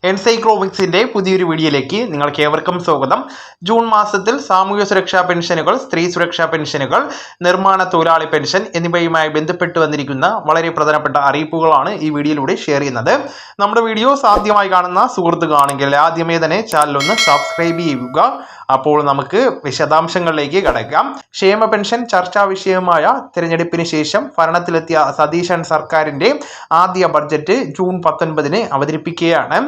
എൻസൈക്ലോമിക്സിന്റെ പുതിയൊരു വീഡിയോയിലേക്ക് നിങ്ങൾക്ക് ഏവർക്കും സ്വാഗതം. ജൂൺ മാസത്തിൽ സാമൂഹ്യ സുരക്ഷാ പെൻഷനുകൾ, സ്ത്രീ സുരക്ഷാ പെൻഷനുകൾ, നിർമ്മാണ തൊഴിലാളി പെൻഷൻ എന്നിവയുമായി ബന്ധപ്പെട്ട് വന്നിരിക്കുന്ന വളരെ പ്രധാനപ്പെട്ട അറിയിപ്പുകളാണ് ഈ വീഡിയോയിലൂടെ ഷെയർ ചെയ്യുന്നത്. നമ്മുടെ വീഡിയോസ് ആദ്യമായി കാണുന്ന സുഹൃത്തുക്കളാണെങ്കിൽ ആദ്യമേ തന്നെ ചാനൽ ഒന്ന് സബ്സ്ക്രൈബ് ചെയ്യുക. അപ്പോൾ നമുക്ക് വിശദാംശങ്ങളിലേക്ക് കടക്കാം. ക്ഷേമ പെൻഷൻ ചർച്ചാ വിഷയമായ തിരഞ്ഞെടുപ്പിന് ശേഷം ഭരണത്തിലെത്തിയ സതീശൻ സർക്കാരിന്റെ ആദ്യ ബഡ്ജറ്റ് ജൂൺ 19 അവതരിപ്പിക്കുകയാണ്.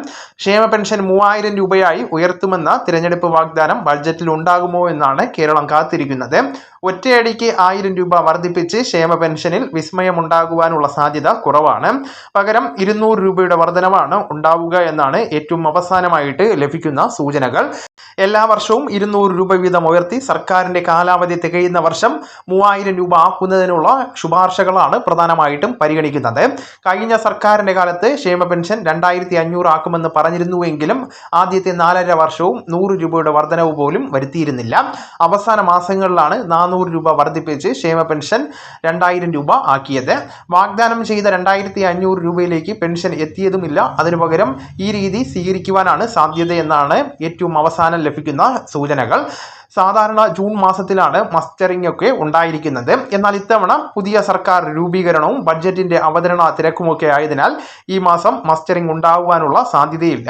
ക്ഷേമ പെൻഷൻ 3000 രൂപയായി ഉയർത്തുമെന്ന തിരഞ്ഞെടുപ്പ് വാഗ്ദാനം ബഡ്ജറ്റിൽ ഉണ്ടാകുമോ എന്നാണ് കേരളം കാത്തിരിക്കുന്നത്. ഒറ്റയടിക്ക് 1000 രൂപ വർദ്ധിപ്പിച്ച് ക്ഷേമ പെൻഷനിൽ വിസ്മയമുണ്ടാകുവാനുള്ള സാധ്യത കുറവാണ്. പകരം 200 രൂപയുടെ വർധനവാണ് ഉണ്ടാവുക എന്നാണ് ഏറ്റവും അവസാനമായിട്ട് ലഭിക്കുന്ന സൂചനകൾ. എല്ലാ വർഷവും 200 രൂപ വീതം ഉയർത്തി സർക്കാരിന്റെ കാലാവധി തികയുന്ന വർഷം 3000 രൂപ ആക്കുന്നതിനുള്ള ശുപാർശകളാണ് പ്രധാനമായിട്ടും പരിഗണിക്കുന്നത്. കഴിഞ്ഞ സർക്കാരിന്റെ കാലത്ത് ക്ഷേമ പെൻഷൻ 2500 ആക്കുമെന്ന് പറഞ്ഞിരുന്നുവെങ്കിലും ആദ്യത്തെ 4.5 വർഷവും 100 രൂപയുടെ വർധനവ് പോലും വരുത്തിയിരുന്നില്ല. അവസാന മാസങ്ങളിലാണ് 400 രൂപ വർദ്ധിപ്പിച്ച് ക്ഷേമ പെൻഷൻ 2000 രൂപ ആക്കിയത്. വാഗ്ദാനം ചെയ്ത 2500 രൂപയിലേക്ക് പെൻഷൻ എത്തിയതുമില്ല. അതിനു പകരം ഈ രീതി സ്വീകരിക്കുവാനാണ് സാധ്യതയെന്നാണ് ഏറ്റവും അവസാനം ലഭിക്കുന്ന സൂചനകൾ. സാധാരണ ജൂൺ മാസത്തിലാണ് മസ്റ്ററിംഗ് ഒക്കെ ഉണ്ടായിരിക്കുന്നത്. എന്നാൽ ഇത്തവണ പുതിയ സർക്കാർ രൂപീകരണവും ബഡ്ജറ്റിന്റെ അവതരണ തിരക്കുമൊക്കെ ആയതിനാൽ ഈ മാസം മസ്റ്ററിംഗ് ഉണ്ടാകുവാനുള്ള സാധ്യതയില്ല.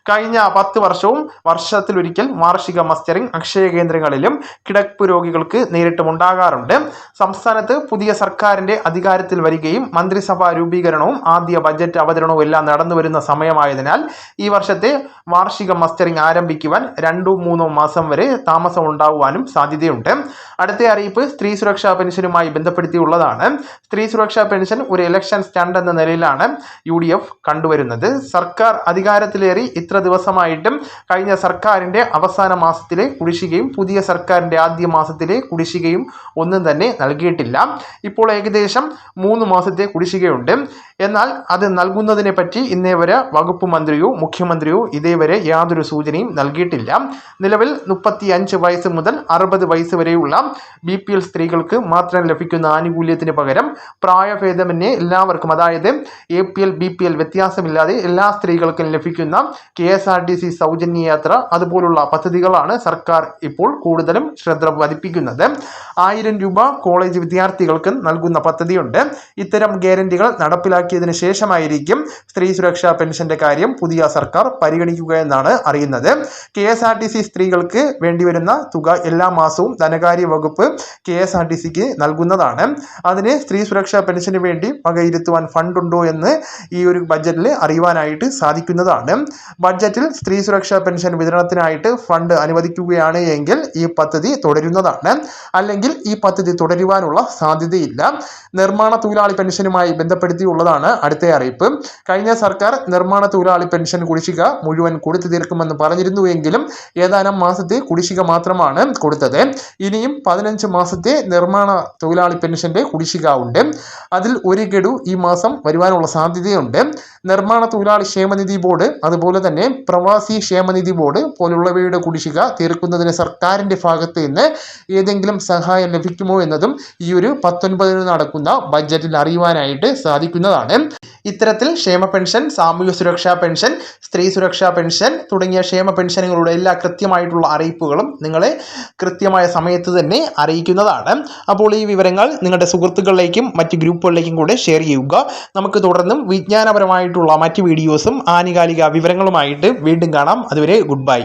കഴിഞ്ഞ 10 വർഷവും വർഷത്തിലൊരിക്കൽ വാർഷിക മസ്റ്ററിംഗ് അക്ഷയ കേന്ദ്രങ്ങളിലും കിടപ്പ് രോഗികൾക്ക് നേരിട്ടും ഉണ്ടാകാറുണ്ട്. സംസ്ഥാനത്ത് പുതിയ സർക്കാരിന്റെ അധികാരത്തിൽ വരികയും മന്ത്രിസഭാ രൂപീകരണവും ആദ്യ ബഡ്ജറ്റ് അവതരണവും എല്ലാം നടന്നു വരുന്ന സമയമായതിനാൽ ഈ വർഷത്തെ വാർഷിക മസ്റ്ററിംഗ് ആരംഭിക്കുവാൻ 2-3 മാസം വരെ താമസം ഉണ്ടാകുവാനും സാധ്യതയുണ്ട്. അടുത്ത അറിയിപ്പ് സ്ത്രീ സുരക്ഷാ പെൻഷനുമായി ബന്ധപ്പെടുത്തിയുള്ളതാണ്. സ്ത്രീ സുരക്ഷാ പെൻഷൻ ഒരു ഇലക്ഷൻ സ്റ്റണ്ട് എന്ന നിലയിലാണ് UDF കണ്ടുവരുന്നത്. സർക്കാർ അധികാരത്തിലേറി ഇത്ര ദിവസമായിട്ടും കഴിഞ്ഞ സർക്കാരിന്റെ അവസാന മാസത്തിലെ കുടിശ്ശികയും പുതിയ സർക്കാരിന്റെ ആദ്യ മാസത്തിലെ കുടിശ്ശികയും ഒന്നും തന്നെ നൽകിയിട്ടില്ല. ഇപ്പോൾ ഏകദേശം 3 മാസത്തെ കുടിശ്ശികയുണ്ട്. എന്നാൽ അത് നൽകുന്നതിനെ പറ്റി ഇന്നേ വരെ വകുപ്പ് മന്ത്രിയോ മുഖ്യമന്ത്രിയോ ഇതേവരെ യാതൊരു സൂചനയും നൽകിയിട്ടില്ല. നിലവിൽ 35 വയസ്സ് മുതൽ 60 വയസ്സ് വരെയുള്ള BPL സ്ത്രീകൾക്ക് മാത്രം ലഭിക്കുന്ന ആനുകൂല്യത്തിന് പകരം പ്രായഭേദമന്യേ എല്ലാവർക്കും, അതായത് APL BPL വ്യത്യാസമില്ലാതെ എല്ലാ സ്ത്രീകൾക്കും ലഭിക്കുന്ന KSRTC സൗജന്യ യാത്ര അതുപോലുള്ള പദ്ധതികളാണ് സർക്കാർ ഇപ്പോൾ കൂടുതലും ശ്രദ്ധ പതിപ്പിക്കുന്നത്. 1000 രൂപ കോളേജ് വിദ്യാർത്ഥികൾക്ക് നൽകുന്ന പദ്ധതിയുണ്ട്. ഇത്തരം ഗ്യാരണ്ടികൾ നടപ്പിലാക്കിയതിനു ശേഷമായിരിക്കും സ്ത്രീ സുരക്ഷാ പെൻഷന്റെ കാര്യം പുതിയ സർക്കാർ പരിഗണിക്കുക എന്നാണ് അറിയുന്നത്. KSRTC സ്ത്രീകൾക്ക് വേണ്ടിവരുന്ന തുക എല്ലാ മാസവും ധനകാര്യ വകുപ്പ് KSRTCക്ക് നൽകുന്നതാണ്. അതിന് സ്ത്രീ സുരക്ഷാ പെൻഷന് വേണ്ടി വകയിരുത്തുവാൻ ഫണ്ടുണ്ടോ എന്ന് ഈ ഒരു ബഡ്ജറ്റിൽ അറിയുവാനായിട്ട് സാധിക്കുന്നതാണ്. ബഡ്ജറ്റിൽ സ്ത്രീ സുരക്ഷാ പെൻഷൻ വിതരണത്തിനായിട്ട് ഫണ്ട് അനുവദിക്കുകയാണ് എങ്കിൽ ഈ പദ്ധതി തുടരുന്നതാണ്. അല്ലെങ്കിൽ ഈ പദ്ധതി തുടരുവാനുള്ള സാധ്യതയില്ല. നിർമ്മാണ തൊഴിലാളി പെൻഷനുമായി ബന്ധപ്പെടുത്തിയുള്ളതാണ് അടുത്ത അറിയിപ്പ്. കഴിഞ്ഞ സർക്കാർ നിർമ്മാണ തൊഴിലാളി പെൻഷൻ കുടിശ്ശിക മുഴുവൻ കൊടുത്തു തീർക്കുമെന്ന് പറഞ്ഞിരുന്നുവെങ്കിലും ഏതാനും മാസത്തെ കുടിശ്ശിക മാത്രമാണ് കൊടുത്തത്. ഇനിയും 15 മാസത്തെ നിർമ്മാണ തൊഴിലാളി പെൻഷന്റെ കുടിശ്ശിക ഉണ്ട്. അതിൽ ഒരു ഗഡു ഈ മാസം വരുവാനുള്ള സാധ്യതയുണ്ട്. നിർമ്മാണ തൊഴിലാളി ക്ഷേമനിധി ബോർഡ് അതുപോലെ തന്നെ പ്രവാസി ക്ഷേമനിധി ബോർഡ് പോലുള്ളവയുടെ കുടിശ്ശിക തീർക്കുന്നതിന് സർക്കാരിന്റെ ഭാഗത്ത് നിന്ന് ഏതെങ്കിലും സഹായം ലഭിക്കുമോ എന്നതും ഈ ഒരു 19 നടക്കുന്ന ബഡ്ജറ്റിൽ അറിയുവാനായിട്ട് സാധിക്കുന്നതാണ്. ഇത്തരത്തിൽ ക്ഷേമ പെൻഷൻ, സാമൂഹ്യ സുരക്ഷാ പെൻഷൻ, സ്ത്രീ സുരക്ഷാ പെൻഷൻ തുടങ്ങിയ ക്ഷേമ പെൻഷനുകളുടെ എല്ലാ കൃത്യമായിട്ടുള്ള അറിയിപ്പുകളും നിങ്ങളെ കൃത്യമായ സമയത്ത് തന്നെ അറിയിക്കുന്നതാണ്. അപ്പോൾ ഈ വിവരങ്ങൾ നിങ്ങളുടെ സുഹൃത്തുക്കളിലേക്കും മറ്റ് ഗ്രൂപ്പുകളിലേക്കും കൂടെ ഷെയർ ചെയ്യുക. നമുക്ക് തുടർന്നും വിജ്ഞാനപരമായിട്ടുള്ള മറ്റ് വീഡിയോസും ആനുകാലിക വിവരങ്ങളുമായിട്ട് വീണ്ടും കാണാം. അതുവരെ ഗുഡ് ബൈ.